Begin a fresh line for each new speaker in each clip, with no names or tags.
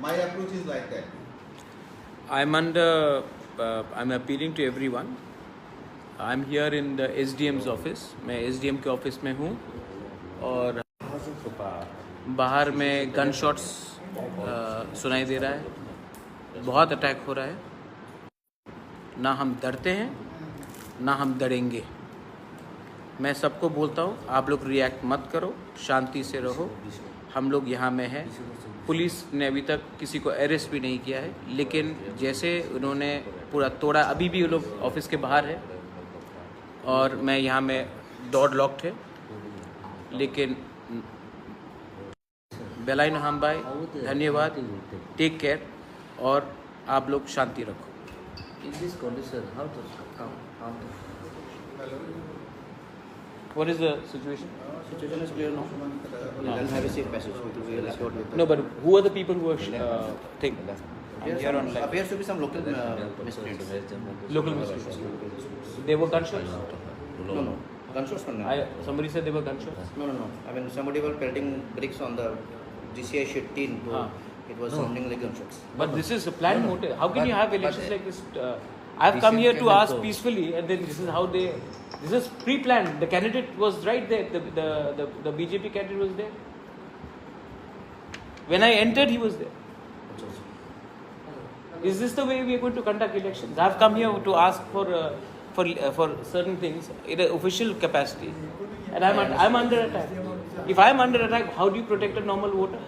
My approach is like that.
I'm appealing to everyone. I'm here in the SDM's office. मैं SDM के office में हूँ और बाहर में गन शॉट्स सुनाई दे रहा है. बहुत अटैक हो रहा है. ना हम डरते हैं ना हम डरेंगे. मैं सबको बोलता हूँ, आप लोग रिएक्ट मत करो, शांति से रहो. हम लोग यहाँ में हैं. पुलिस ने अभी तक किसी को अरेस्ट भी नहीं किया है, लेकिन जैसे उन्होंने पूरा तोड़ा, अभी भी वो लोग ऑफिस के बाहर है और मैं यहाँ में डोर लॉक्ड है. लेकिन बेलाइन हम भाई धन्यवाद, टेक केयर और आप लोग शांति रखो.
In this condition, how to come?
What is the situation?
Situation is clear now. Then have a safe passage. We will escort with.
No, but who are the people who are thing? Here on live.
Appears to be some local miscreants.
Local miscreants. They were gunshots?
No. Gunshots for now.
Somebody said they were gunshots?
No. I mean, somebody was pelting bricks on the GCI sheet tin. It was sounding like gunshots.
But this is a planned motive. How can you have elections like this? I've come here to ask peacefully, and then this is how they. This is pre-planned. The candidate was right there. The BJP candidate was there. When I entered, he was there. Is this the way we are going to conduct elections? I've come here to ask for certain things in an official capacity, and I'm under attack. If I'm under attack, how do you protect a normal voter?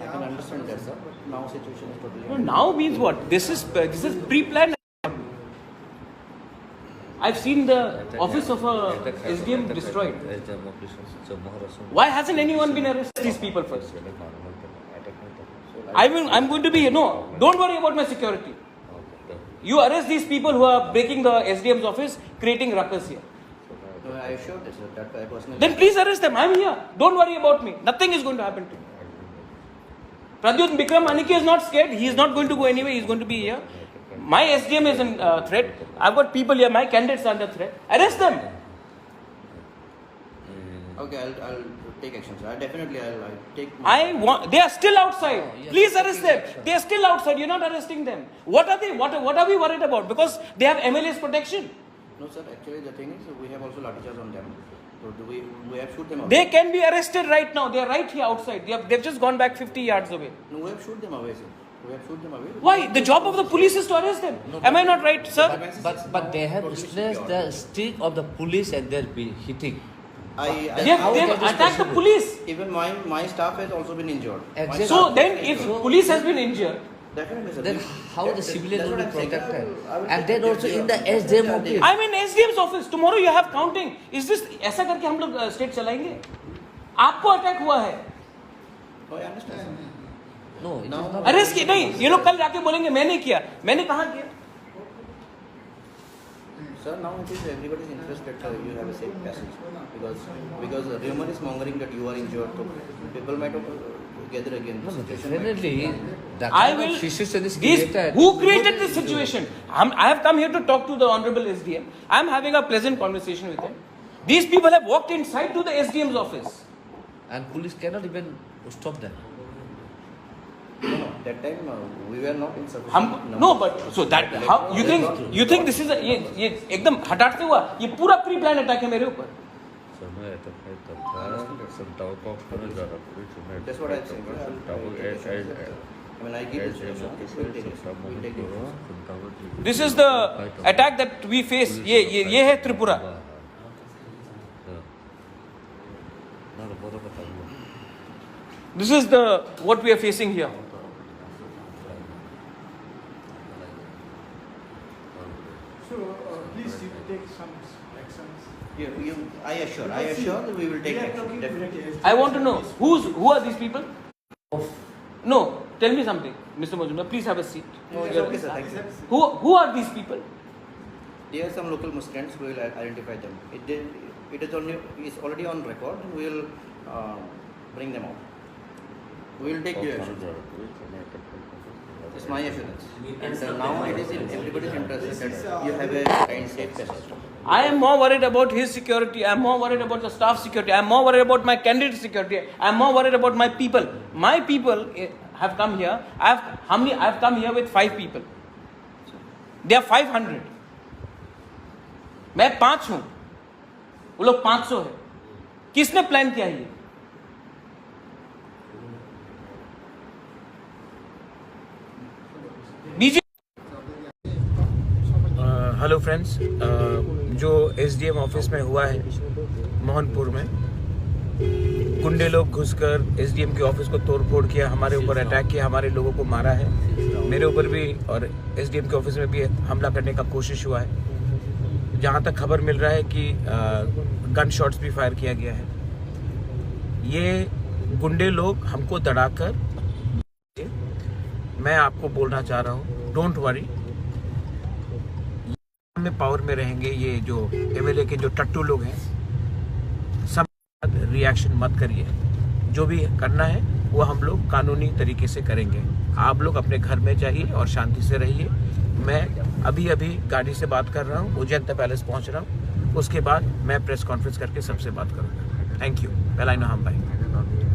I can understand that, sir. Now situation is totally.
No, now means what? This is pre-planned. I've seen the office of a SDM destroyed. Why hasn't anyone been arrested? These people first. I'm going to be. No, don't worry about my security. You arrest these people who are breaking the SDM's office, creating ruckus here.
No, I assured this, that I personally.
Then please arrest them. I'm here. Don't worry about me. Nothing is going to happen to me. Pradyut Bikram Aniki is not scared. He is not going to go anywhere. He is going to be here. My SDM is in threat. I've got people here. My candidates are under threat. Arrest them.
Okay, I'll take action, sir. I'll take.
They are still outside. Please arrest them. They are still outside. You're not arresting them. What are they? What are we worried about? Because they have MLA's protection.
No, sir. Actually, the thing is, we have also lathi charge on them. So do we have shoot them away?
They can be arrested right now. They are right here outside. They've just gone back 50 yards away.
No, we have shoot them away, sir. We have shoot them away.
Why? The job of the police is to arrest them.
No,
Am I not right, sir?
But they have stressed the stick of the police and they're hitting.
They've attacked the police.
Even my staff has also been injured.
Exactly.
So then, if police has been injured,
Definitely, sir.
Then how the civilians will be
That's what I'm saying.
protected? And then also in the SDM office.
I'm in SDM's office. Tomorrow you have counting. Is this ऐसा करके हम लोग state चलाएंगे? आपको attack हुआ है?
Oh, I understand, sir.
No, it is not.
Arrest किया नहीं. ये लोग कल जाके बोलेंगे मैंने किया. मैंने कहाँ किया?
Sir, now it is everybody's interested that you have a safe passage because rumor is mongering that you are injured. So people might gather again.
No,
Situation might-
definitely. The
I
kind
will.
of situation is
These,
created.
who created this situation? I have come here to talk to the honorable SDM. I am having a pleasant conversation with him. These people have walked inside to the SDM's office.
And police cannot even stop them.
No, that time we were not in sufficient
हम
number.
no, but so that how you think this is a ये एकदम हटाट से हुआ? ये पूरा pre plan attack है मेरे ऊपर.
That's what I'm saying. I mean, I give this information. We'll take it. We'll take it.
This is the attack that we face. ये है Tripura. This is the what we are facing here.
So, please you take some actions.
I assure that we will take action. Definitely.
I want to know who are these people? No, tell me something, Mr. Majumdar. Please have a seat.
No, it's okay, sir. Thank you.
Who are these people?
There are some local Muslims. We will identify them. It is already on record. We will bring them out. We will take due action. It's my assurance. And now it is in everybody's interest that you have a kind safe passage.
I am more worried about his security. I am more worried about the staff security. I am more worried about my candidate security. I am more worried about my people. My people have come here. I've come here with 5 people. They are 500. मैं 5 हूं, वो लोग 500 है. किसने plan किया ये? BJP. Hello friends, जो SDM office में हुआ है मोहनपुर में, गुंडे लोग घुसकर एसडीएम के ऑफिस को तोड़फोड़ किया, हमारे ऊपर अटैक किया, हमारे लोगों को मारा है. मेरे ऊपर भी और एसडीएम के ऑफिस में भी हमला करने का कोशिश हुआ है. जहां तक खबर मिल रहा है कि गन शॉट्स भी फायर किया गया है. ये गुंडे लोग हमको दड़ाकर, मैं आपको बोलना चाह रहा हूँ, डोंट वरी, में पावर में रहेंगे. ये जो एमएलए के जो टट्टू लोग हैं, सब रिएक्शन मत करिए. जो भी करना है वो हम लोग कानूनी तरीके से करेंगे. आप लोग अपने घर में जाइए और शांति से रहिए. मैं अभी गाड़ी से बात कर रहा हूँ, उज्जैन पैलेस पहुँच रहा हूँ. उसके बाद मैं प्रेस कॉन्फ्रेंस करके सबसे बात करूँगा. Thank you. बेलाइनो हम भाई.